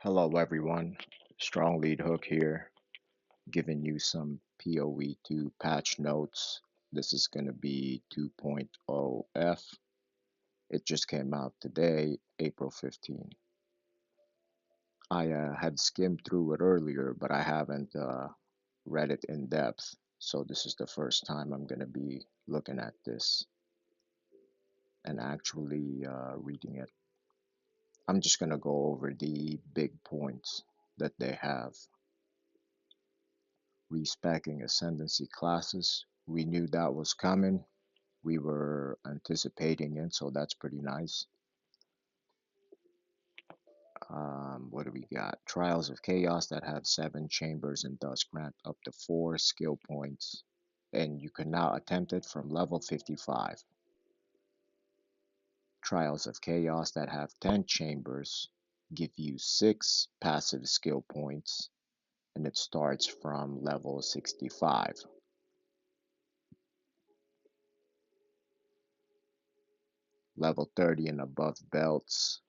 Hello everyone, Strong Lead Hook here, giving you some PoE2 patch notes. This is going to be 2.0 F. It just came out today, April 15. I had skimmed through it earlier, but I haven't read it in depth. So this is the first time I'm going to be looking at this and actually reading it. I'm just going to go over the big points that they have. Respecing ascendancy classes. We knew that was coming. We were anticipating it, so that's pretty nice. What do we got? Trials of Chaos that have 7 chambers and thus grant up to 4 skill points. And you can now attempt it from level 55. Trials of Chaos that have 10 chambers give you 6 passive skill points, and it starts from level 65. Level 30 and above belts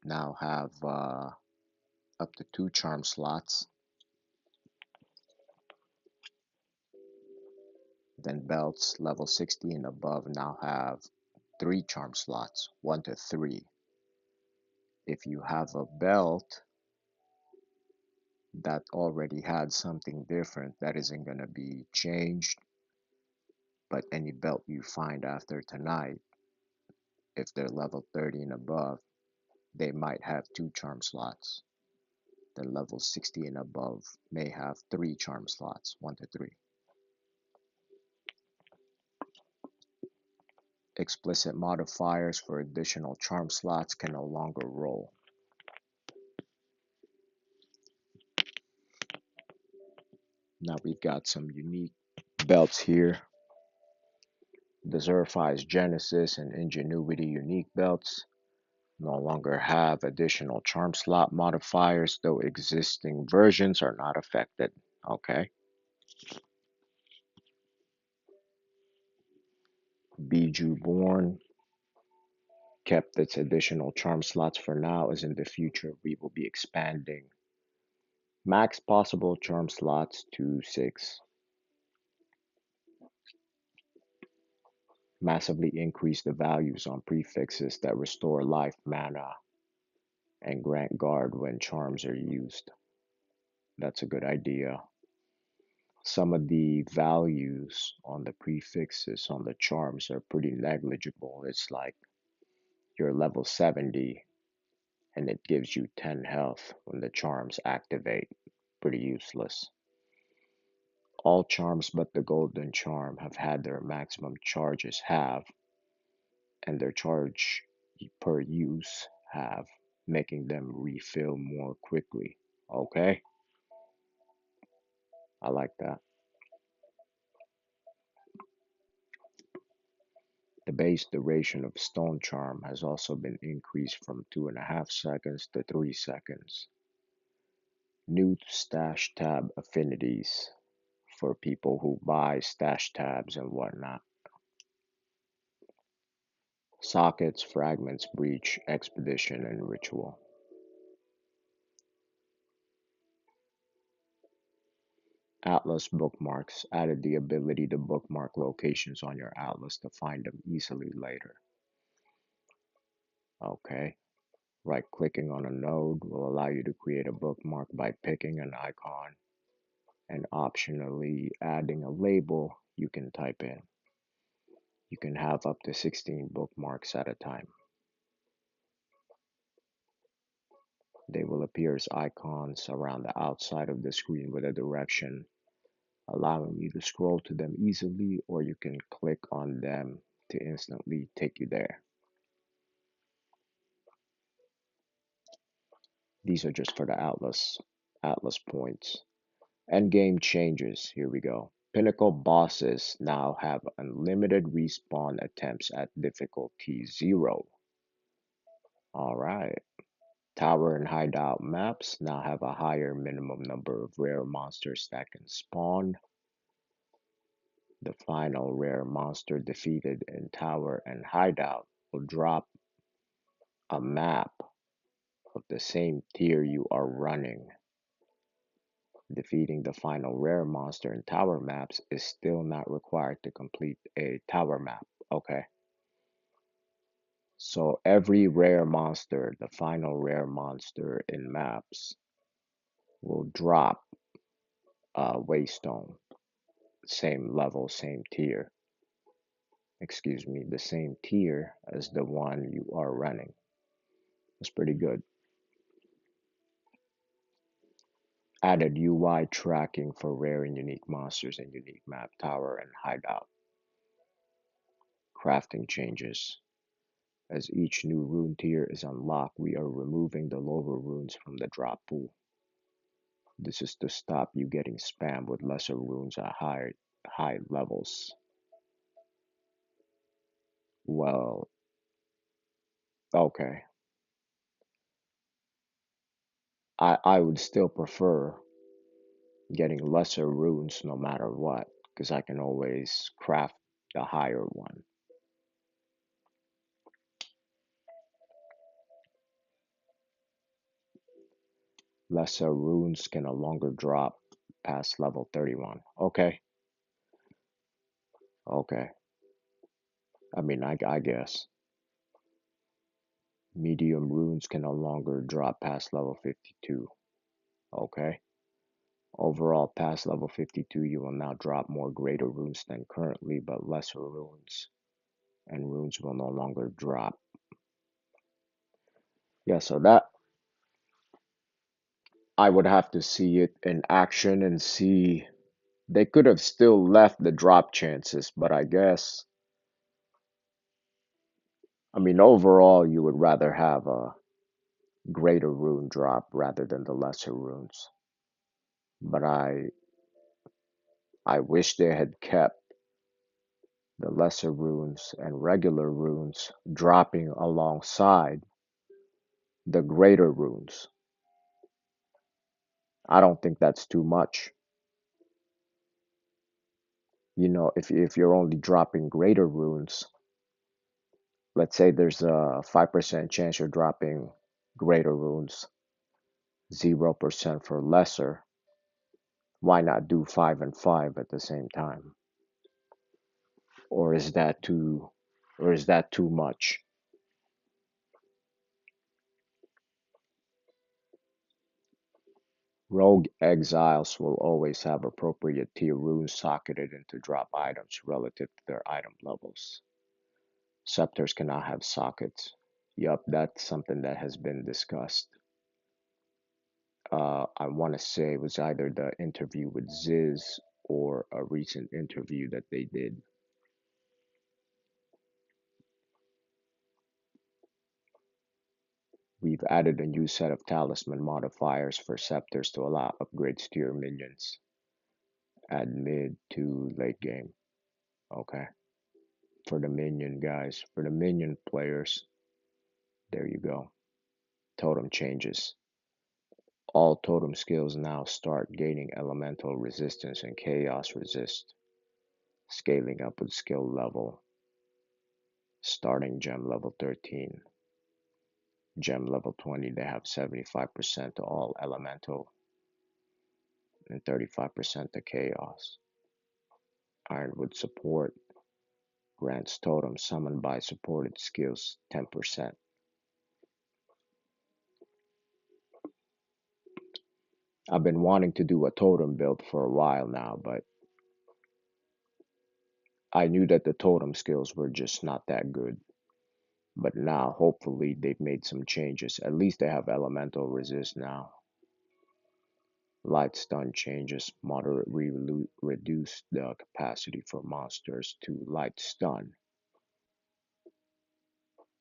now have up to 2 charm slots. Then belts level 60 and above now have 3 charm slots, 1 to 3. If you have a belt that already had something different, that isn't going to be changed. But any belt you find after tonight, if they're level 30 and above, they might have 2 charm slots. Then level 60 and above may have 3 charm slots, 1 to 3. Explicit modifiers for additional charm slots can no longer roll. Now we've got some unique belts here. The Zerfi's Genesis and Ingenuity unique belts no longer have additional charm slot modifiers, though existing versions are not affected. Okay. Bijou Born kept its additional charm slots for now, as in the future we will be expanding max possible charm slots to 6. Massively increase the values on prefixes that restore life, mana, and grant guard when charms are used. That's a good idea. Some of the values on the prefixes on the charms are pretty negligible. It's like you're level 70 and it gives you 10 health when the charms activate. Pretty useless. All charms but the golden charm have had their maximum charges halved and their charge per use halved, making them refill more quickly. Okay, I like that. The base duration of Stone Charm has also been increased from 2.5 seconds to 3 seconds. New stash tab affinities for people who buy stash tabs and whatnot. Sockets, Fragments, Breach, Expedition, and Ritual. Atlas bookmarks added the ability to bookmark locations on your atlas to find them easily later. Okay. Right clicking on a node will allow you to create a bookmark by picking an icon and optionally adding a label you can type in. You can have up to 16 bookmarks at a time. They will appear as icons around the outside of the screen with a direction, allowing you to scroll to them easily, or you can click on them to instantly take you there. These are just for the Atlas points. Endgame changes. Here we go. Pinnacle bosses now have unlimited respawn attempts at difficulty 0. Alright. Tower and hideout maps now have a higher minimum number of rare monsters that can spawn. The final rare monster defeated in tower and hideout will drop a map of the same tier you are running. Defeating the final rare monster in tower maps is still not required to complete a tower map. Okay. So every rare monster, the final rare monster in maps, will drop a waystone. Same level, same tier. Excuse me, the same tier as the one you are running. That's pretty good. Added UI tracking for rare and unique monsters in unique map, tower, and hideout. Crafting changes. As each new rune tier is unlocked, we are removing the lower runes from the drop pool. This is to stop you getting spammed with lesser runes at high levels. Well, okay. I would still prefer getting lesser runes no matter what, because I can always craft the higher one. Lesser runes can no longer drop past level 31. Okay, okay. I mean, I guess. Medium runes can no longer drop past level 52. Okay. Overall, past level 52, you will now drop more greater runes than currently, but lesser runes, and runes will no longer drop. Yeah, so that I would have to see it in action and see. They could have still left the drop chances, but I guess, I mean, overall, you would rather have a greater rune drop rather than the lesser runes. But I wish they had kept the lesser runes and regular runes dropping alongside the greater runes. I don't think that's too much. You know, if you're only dropping greater runes, let's say there's a 5% chance you're dropping greater runes, 0% for lesser. Why not do 5 and 5 at the same time? Or is that too or is that too much? Rogue exiles will always have appropriate tier runes socketed into drop items relative to their item levels. Scepters cannot have sockets. Yup, that's something that has been discussed. I want to say it was either the interview with Ziz or a recent interview that they did. We've added a new set of talisman modifiers for scepters to allow upgrades to your minions at mid to late game. Okay. For the minion guys, for the minion players, there you go. Totem changes. All totem skills now start gaining elemental resistance and chaos resist, scaling up with skill level, starting gem level 13. Gem level 20, they have 75% to all elemental and 35% to chaos. Ironwood support grants totems summoned by supported skills 10%. I've been wanting to do a totem build for a while now, but I knew that the totem skills were just not that good. But now, hopefully, they've made some changes. At least they have elemental resist now. Light stun changes moderately reduce the capacity for monsters to light stun,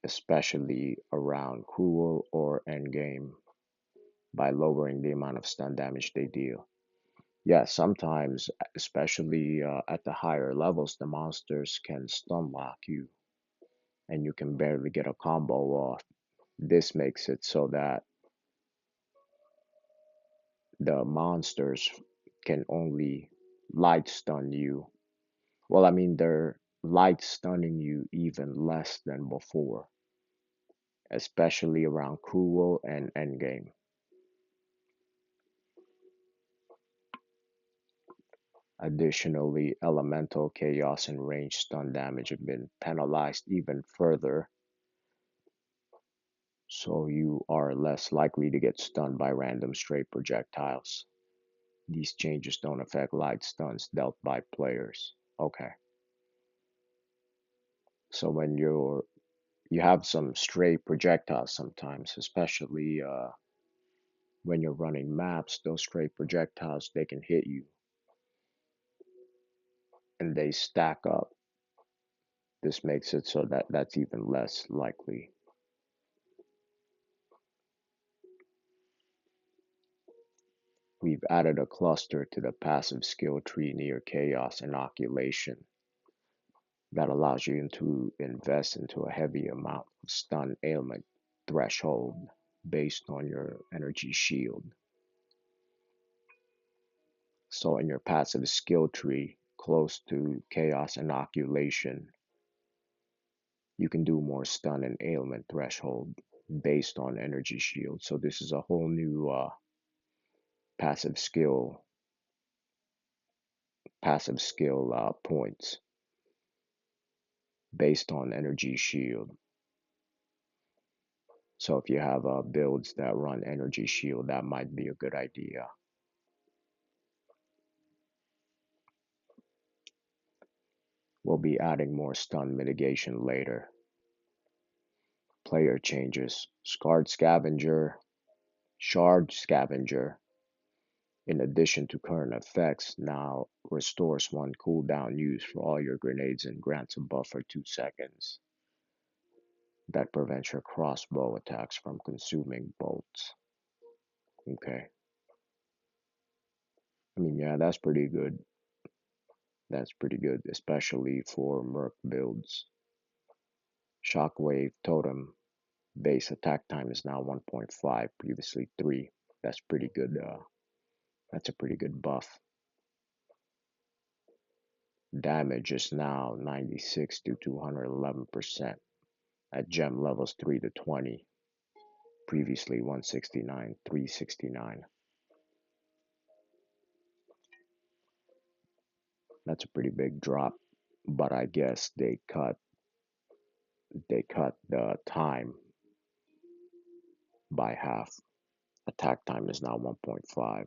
especially around cruel or endgame, by lowering the amount of stun damage they deal. Yeah, sometimes, especially at the higher levels, the monsters can stun lock you and you can barely get a combo off. This makes it so that the monsters can only light stun you. Well, I mean, they're light stunning you even less than before. especially around Cruel and Endgame. Additionally, elemental chaos and range stun damage have been penalized even further, so you are less likely to get stunned by random stray projectiles. These changes don't affect light stuns dealt by players. Okay, so when you have some stray projectiles sometimes, especially when you're running maps, those stray projectiles they can hit you and they stack up. This makes it so that that's even less likely. We've added a cluster to the passive skill tree near Chaos Inoculation that allows you to invest into a heavy amount of stun ailment threshold based on your energy shield. So in your passive skill tree close to Chaos Inoculation, you can do more stun and ailment threshold based on energy shield. So this is a whole new passive skill points based on energy shield. So if you have builds that run energy shield, that might be a good idea. We'll be adding more stun mitigation later. Player changes. Shard Scavenger, in addition to current effects, now restores one cooldown used for all your grenades and grants a buffer 2 seconds that prevents your crossbow attacks from consuming bolts. Okay. I mean, yeah, that's pretty good. That's pretty good, especially for Merc builds. Shockwave Totem base attack time is now 1.5, previously 3. That's pretty good. That's a pretty good buff. Damage is now 96 to 211% at gem levels 3 to 20, previously 169, 369. That's a pretty big drop, but I guess they cut the time by half. Attack time is now 1.5,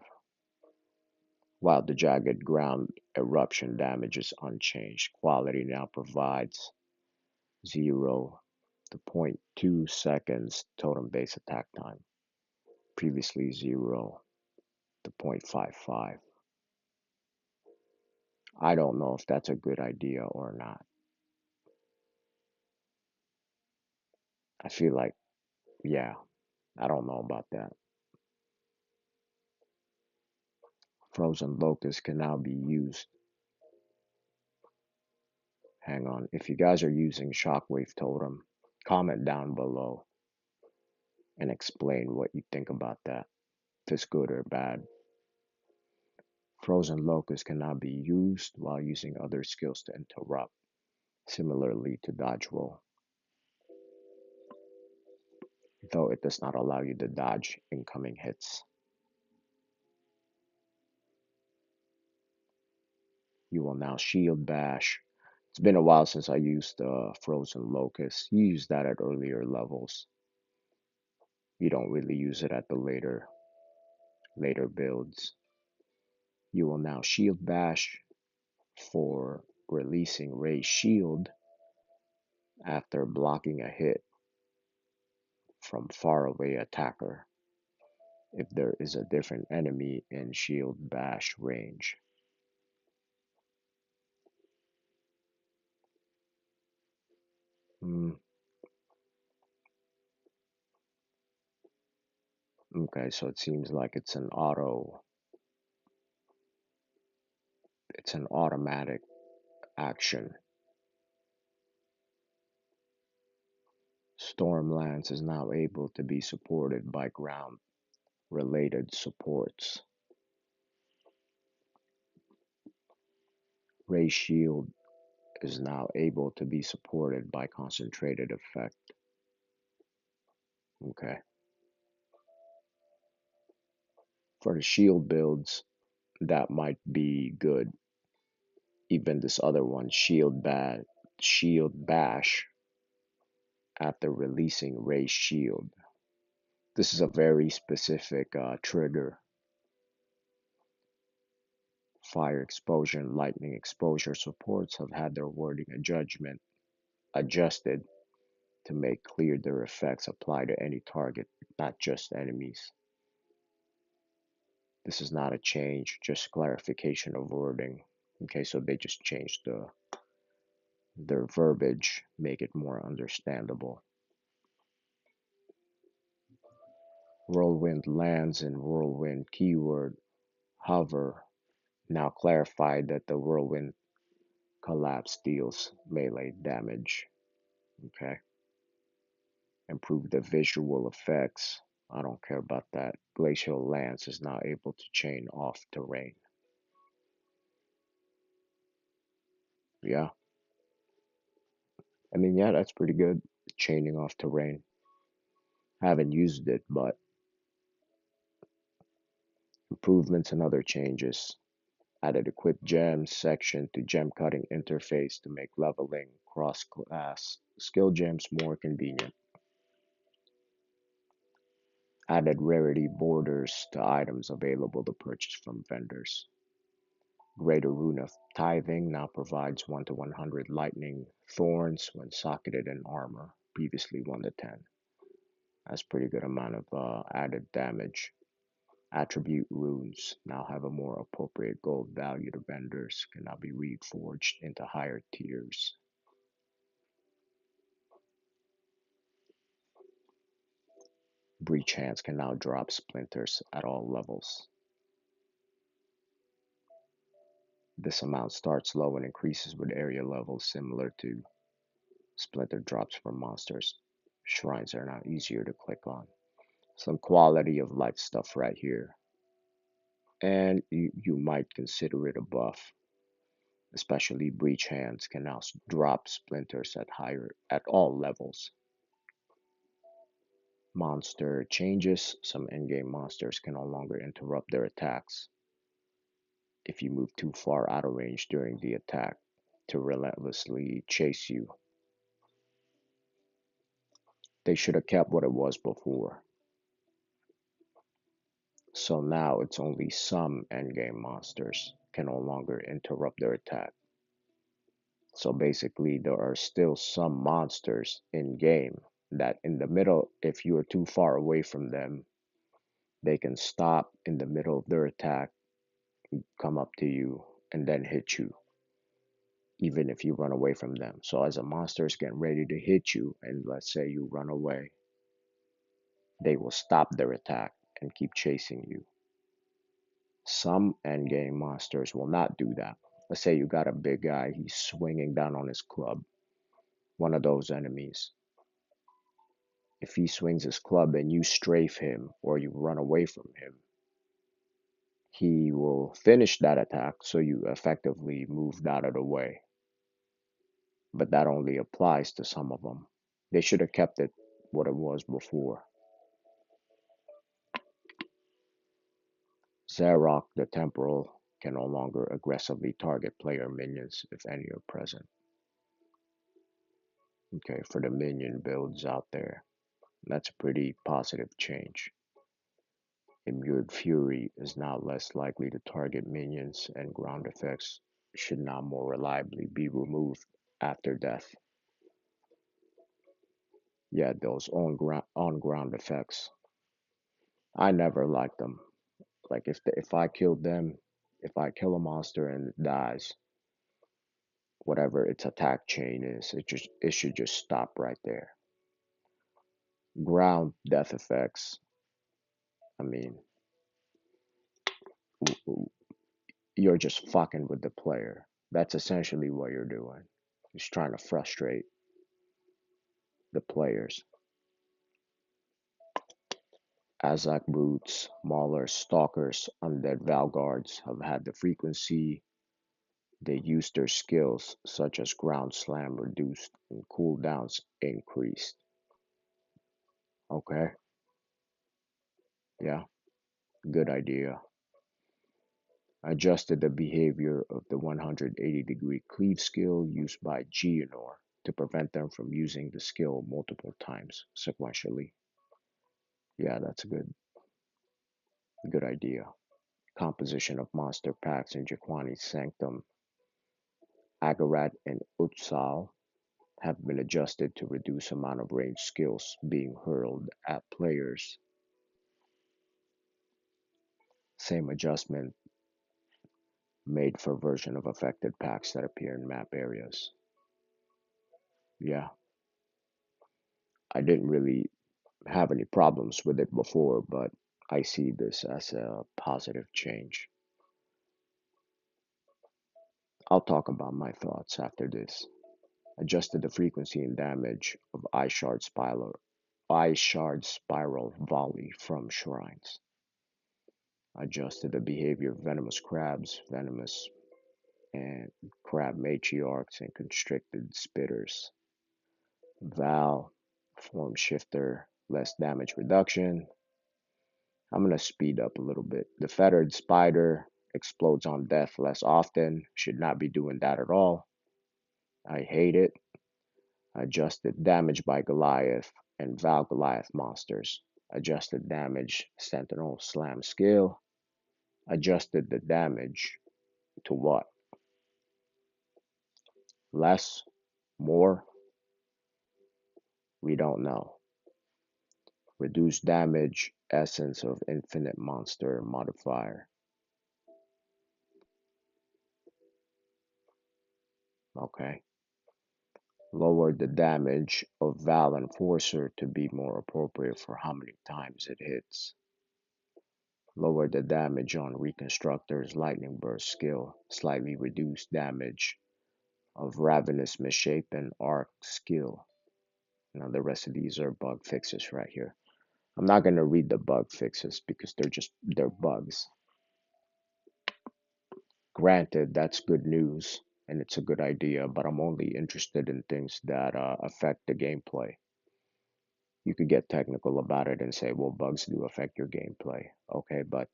while the jagged ground eruption damage is unchanged. Quality now provides 0 to zero point 0.2 seconds totem base attack time, previously 0 to 0.55. I don't know if that's a good idea or not. I feel like, yeah, I don't know about that. Frozen Locust can now be used. Hang on. If you guys are using Shockwave Totem, comment down below and explain what you think about that. If it's good or bad. Frozen Locust can now be used while using other skills to interrupt, similarly to Dodge Roll, though it does not allow you to dodge incoming hits. You will now Shield Bash. It's been a while since I used Frozen Locust. You use that at earlier levels. You don't really use it at the later builds. You will now Shield Bash for releasing Ray's Shield after blocking a hit from faraway attacker if there is a different enemy in Shield Bash range. Hmm. Okay, so it seems like it's an automatic action. Stormlands is now able to be supported by ground related supports. Ray Shield is now able to be supported by concentrated effect. Okay. For the shield builds, that might be good. Even this other one, shield bash after releasing raised shield. This is a very specific trigger. Fire exposure and lightning exposure supports have had their wording adjusted to make clear their effects apply to any target, not just enemies. This is not a change, just clarification of wording. Okay, so they just changed their verbiage, make it more understandable. Whirlwind lands and whirlwind keyword hover now clarified that the whirlwind collapse deals melee damage. Okay, improve the visual effects. I don't care about that. Glacial Lance is now able to chain off terrain. Yeah, I mean, yeah, that's pretty good. Chaining off terrain. Haven't used it, but improvements and other changes. Added equip gems section to gem cutting interface to make leveling cross class skill gems more convenient. Added rarity borders to items available to purchase from vendors. Greater Rune of Tithing now provides 1 to 100 lightning thorns when socketed in armor, previously 1 to 10. That's pretty good amount of added damage. Attribute runes now have a more appropriate gold value to vendors, can now be reforged into higher tiers. Breach hands can now drop splinters at all levels. This amount starts low and increases with area levels similar to splinter drops from monsters. Shrines are now easier to click on. Some quality of life stuff right here. And you might consider it a buff. Especially breach hands can now drop splinters at all levels. Monster changes. Some endgame monsters can no longer interrupt their attacks if you move too far out of range during the attack to relentlessly chase you. They should have kept what it was before. So now it's only some endgame monsters can no longer interrupt their attack. So basically, there are still some monsters in game that in the middle, if you are too far away from them, they can stop in the middle of their attack, come up to you, and then hit you, even if you run away from them. So as a monster is getting ready to hit you, and let's say you run away, they will stop their attack and keep chasing you. Some endgame monsters will not do that. Let's say you got a big guy, he's swinging down on his club, one of those enemies. If he swings his club and you strafe him or you run away from him, he will finish that attack so you effectively moved out of the way. But that only applies to some of them. They should have kept it what it was before. Zarok the Temporal can no longer aggressively target player minions if any are present. Okay, for the minion builds out there, that's a pretty positive change. Immured Fury is now less likely to target minions, and ground effects should now more reliably be removed after death. Yeah, those on ground effects. I never liked them. Like if I killed them, if I kill a monster and it dies, whatever its attack chain is, it should just stop right there. Ground death effects. I mean, you're just fucking with the player. That's essentially what you're doing. Just trying to frustrate the players. Azak brutes, maulers, stalkers, undead Valguards have had the frequency they use their skills, such as ground slam, reduced and cooldowns increased. Okay, yeah, good idea. Adjusted the behavior of the 180-degree cleave skill used by Geonor to prevent them from using the skill multiple times sequentially. Yeah, that's a good idea. Composition of monster packs in Jaquani's Sanctum, Agarat, and Utsal have been adjusted to reduce amount of ranged skills being hurled at players. Same adjustment made for version of affected packs that appear in map areas. Yeah, I didn't really have any problems with it before, but I see this as a positive change. I'll talk about my thoughts after this. Adjusted the frequency and damage of Eye Shard Spiral Volley from Shrines. Adjusted the behavior of venomous crabs, venomous and crab matriarchs, and constricted spitters. Val, form shifter, less damage reduction. I'm going to speed up a little bit. The fettered spider explodes on death less often. Should not be doing that at all. I hate it. Adjusted damage by Goliath and Val Goliath monsters. Adjusted damage Sentinel Slam skill. Adjusted the damage to what? Less? More? We don't know. Reduce damage essence of infinite monster modifier. Okay. Lower the damage of Val Enforcer to be more appropriate for how many times it hits. Lower the damage on Reconstructor's Lightning Burst skill. Slightly reduce damage of Ravenous Misshapen Arc skill. Now the rest of these are bug fixes right here. I'm not going to read the bug fixes because they're bugs. Granted, that's good news and it's a good idea, but I'm only interested in things that affect the gameplay. You could get technical about it and say, well, bugs do affect your gameplay. Okay, but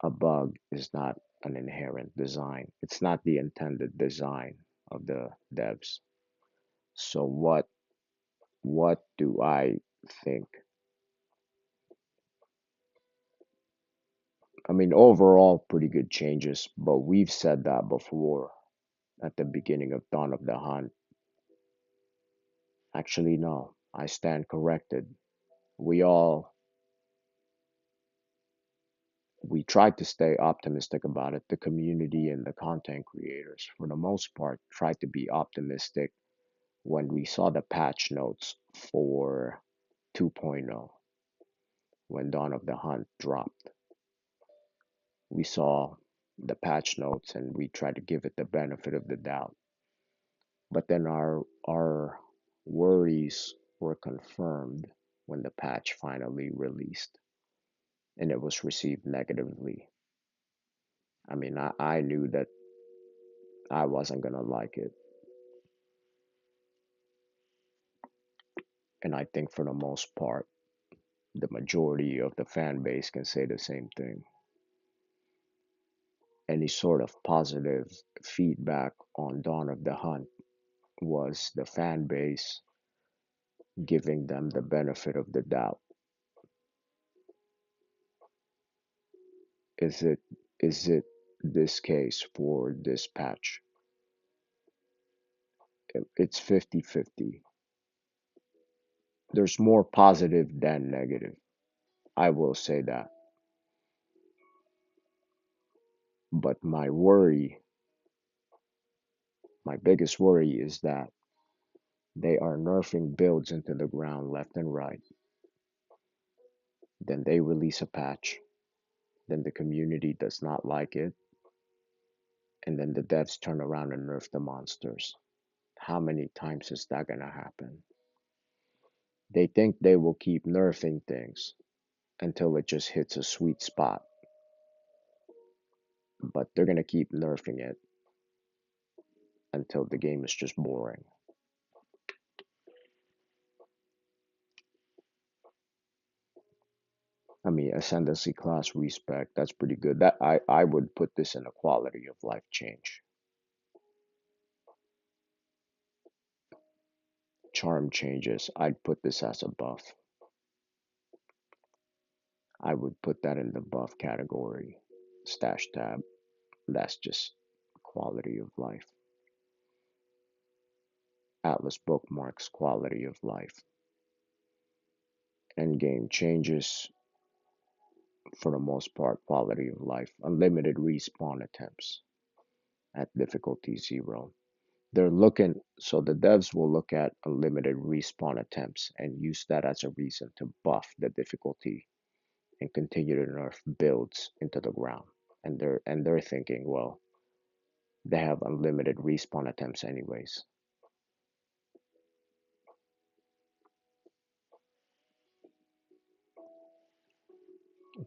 a bug is not an inherent design. It's not the intended design of the devs. So what do I think? I mean, overall, pretty good changes, but we've said that before at the beginning of Dawn of the Hunt. Actually, no, I stand corrected. We all we tried to stay optimistic about it. The community and the content creators, for the most part, tried to be optimistic when we saw the patch notes for 2.0 when Dawn of the Hunt dropped. We saw the patch notes and we tried to give it the benefit of the doubt. But then our worries were confirmed when the patch finally released and it was received negatively. I mean, I knew that I wasn't gonna like it. And I think for the most part, the majority of the fan base can say the same thing. Any sort of positive feedback on Dawn of the Hunt was the fan base giving them the benefit of the doubt. Is it this case for this patch? It's 50-50. There's more positive than negative. I will say that. But my biggest worry is that they are nerfing builds into the ground left and right. Then they release a patch. Then the community does not like it. And then the devs turn around and nerf the monsters. How many times is that going to happen? They think they will keep nerfing things until it just hits a sweet spot. But they're going to keep nerfing it until the game is just boring. I mean, ascendancy class respect, that's pretty good. That I would put this in a quality of life change. Charm changes, I'd put this as a buff. I would put that in the buff category. Stash tab, that's just quality of life. Atlas bookmarks, quality of life. Endgame changes, for the most part, quality of life. Unlimited respawn attempts at difficulty 0. They're looking, so the devs will look at unlimited respawn attempts and use that as a reason to buff the difficulty and continue to nerf builds into the ground. And they're thinking, well, they have unlimited respawn attempts anyways.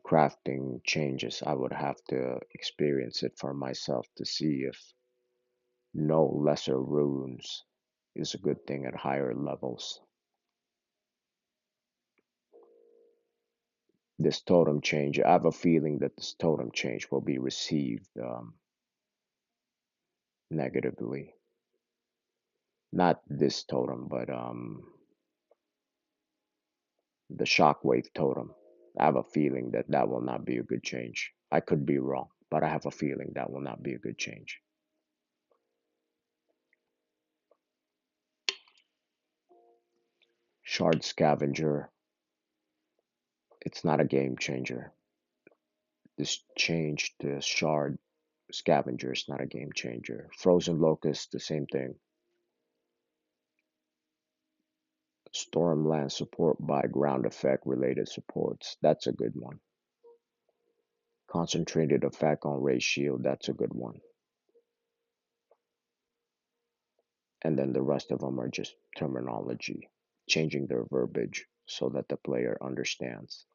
Crafting changes, I would have to experience it for myself to see if no lesser runes is a good thing at higher levels. This totem change, I have a feeling that this totem change will be received negatively. Not this totem, but the shockwave totem. I have a feeling that that will not be a good change. I could be wrong, but I have a feeling that will not be a good change. Shard scavenger, it's not a game changer. This change to shard scavenger is not a game changer. Frozen locust, the same thing. Stormland support by ground effect related supports. That's a good one. Concentrated effect on Ray Shield. That's a good one. And then the rest of them are just terminology, changing their verbiage so that the player understands.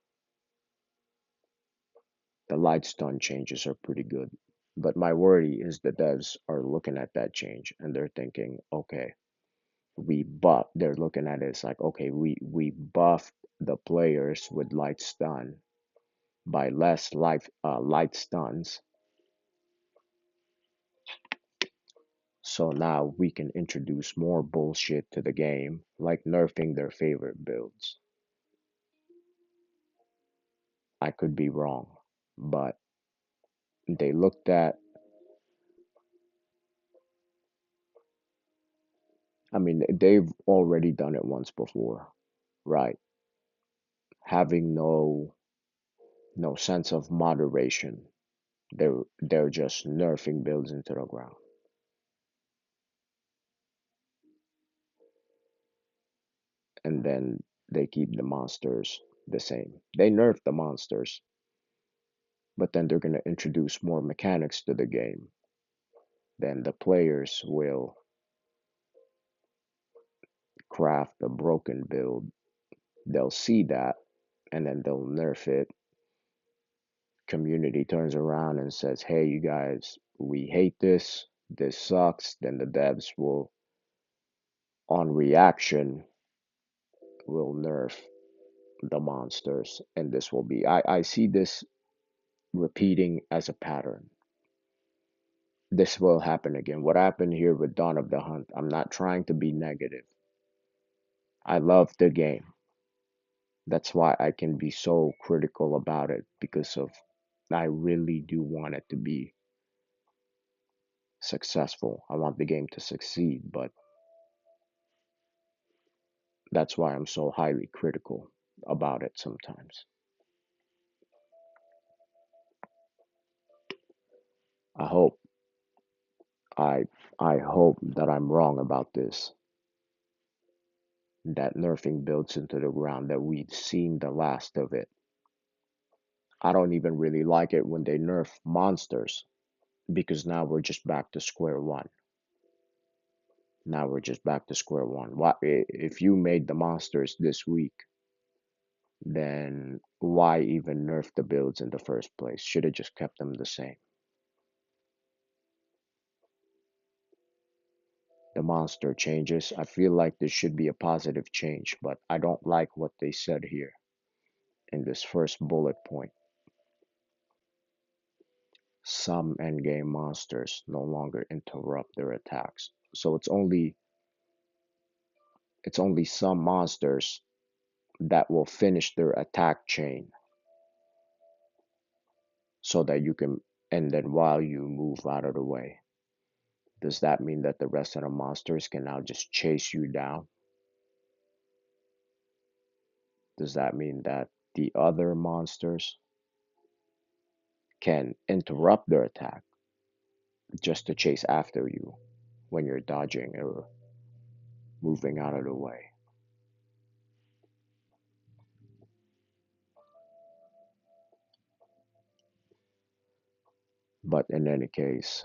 The light stun changes are pretty good. But my worry is the devs are looking at that change and they're thinking, okay, they're looking at it as like, okay, we buffed the players with light stun by less light stuns. So now we can introduce more bullshit to the game, like nerfing their favorite builds. I could be wrong, but they looked at, I mean, they've already done it once before, right? Having no sense of moderation. They're just nerfing builds into the ground. And then they keep the monsters the same. They nerf the monsters, but then they're going to introduce more mechanics to the game. Then the players will craft a broken build. They'll see that and then they'll nerf it. Community turns around and says, hey, you guys, we hate this. This sucks. Then the devs will, on reaction, will nerf the monsters. And this will be, I see this repeating as a pattern. This will happen again. What happened here with Dawn of the Hunt, I'm not trying to be negative. I love the game. That's why I can be so critical about it because of I really do want it to be successful. I want the game to succeed, but that's why I'm so highly critical about it sometimes. I hope I I hope that I'm wrong about this. That nerfing builds into the ground that we've seen the last of it. I don't even really like it when they nerf monsters because now we're just back to square one. Now we're just back to square one. Why, if you made the monsters this week, then why even nerf the builds in the first place? Should have just kept them the same. The monster changes. I feel like this should be a positive change, but I don't like what they said here. in this first bullet point. Some endgame monsters no longer interrupt their attacks. So it's only some monsters that will finish their attack chain so that you can, and then while you move out of the way. Does that mean that the rest of the monsters can now just chase you down? Does that mean that the other monsters can interrupt their attack just to chase after you when you're dodging or moving out of the way? But in any case,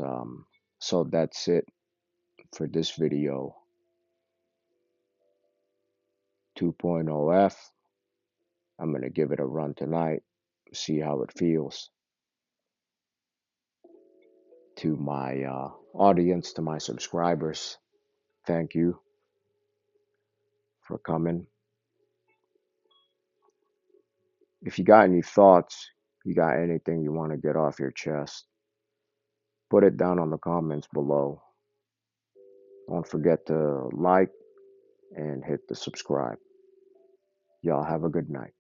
so that's it for this video. 2.0F. I'm going to give it a run tonight, see how it feels. To my audience, to my subscribers, thank you for coming. If you got any thoughts, you got anything you want to get off your chest, put it down on the comments below. Don't forget to like and hit the subscribe. Y'all have a good night.